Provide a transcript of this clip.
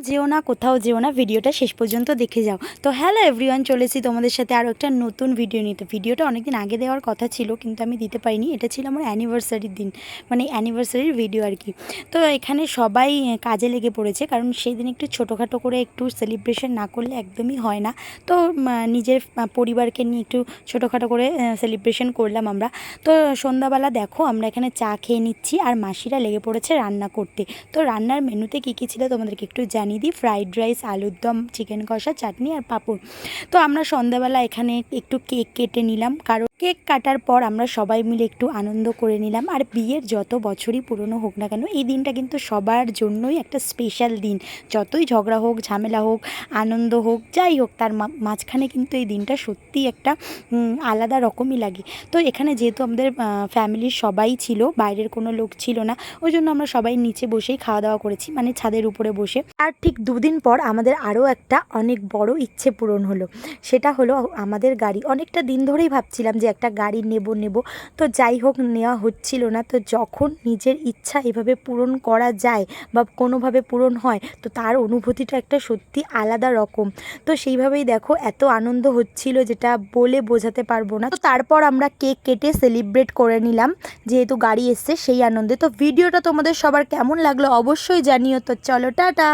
যেও না, কোথাও যেও না, ভিডিওটা শেষ পর্যন্ত দেখে যাও। তো হ্যালো এভরিওয়ান, চলে এসেছি তোমাদের সাথে আরও একটা নতুন ভিডিও নিতে। ভিডিওটা অনেকদিন আগে দেওয়ার কথা ছিল, কিন্তু আমি দিতে পারিনি। এটা ছিল আমার অ্যানিভার্সারির দিন, মানে অ্যানিভার্সারির ভিডিও আর কি। তো এখানে সবাই কাজে লেগে পড়েছে, কারণ সেই দিন একটু ছোটোখাটো করে একটু সেলিব্রেশন না করলে একদমই হয় না। তো নিজের পরিবারকে নিয়ে একটু ছোটোখাটো করে সেলিব্রেশন করলাম আমরা। তো সন্ধ্যাবেলা দেখো আমরা এখানে চা খেয়ে নিচ্ছি, আর মাসিরা লেগে পড়েছে রান্না করতে। তো রান্নার মেনুতে কী কী ছিল তোমাদেরকে একটু জানিয়ে দিই। ফ্রাইড রাইস, আলুর দম, চিকেন কষা, চাটনি আর পাঁপড়। তো আমরা সন্ধ্যাবেলা এখানে একটু কেক কেটে নিলাম, কারণ কেক কাটার পর আমরা সবাই মিলে একটু আনন্দ করে নিলাম। আর বিয়ের যত বছরই পুরনো হোক না কেন, এই দিনটা কিন্তু সবার জন্যই একটা স্পেশাল দিন। যতই ঝগড়া হোক, ঝামেলা হোক, আনন্দ হোক, যাই হোক, তার মাঝখানে কিন্তু এই দিনটা সত্যিই একটা আলাদা রকমই লাগে। তো এখানে যেহেতু আমাদের ফ্যামিলির সবাই ছিল, বাইরের কোনো লোক ছিল না, ওই জন্য আমরা সবাই নিচে বসেই খাওয়া দাওয়া করেছি, মানে ছাদের উপরে বসে। আর ঠিক দুদিন পর আমাদের আরও একটা অনেক বড় ইচ্ছে পূরণ হলো। সেটা হলো আমাদের গাড়ি। অনেকটা দিন ধরেই ভাবছিলাম যে একটা গাড়ি নেব। তো যাই হোক, নেওয়া হচ্ছিল না। তো যখন নিজের ইচ্ছা এভাবে পূরণ করা যায় বা কোনোভাবে পূরণ হয়, তো তার অনুভূতিটা একটা সত্যি আলাদা রকম। তো সেইভাবেই দেখো এত আনন্দ হচ্ছিল, যেটা বলে বোঝাতে পারবো না। তো তারপর আমরা কেক কেটে সেলিব্রেট করে নিলাম, যেহেতু গাড়ি এসছে সেই আনন্দে। তো ভিডিওটা তোমাদের সবার কেমন লাগলো অবশ্যই জানিও। তো চলো টাটা।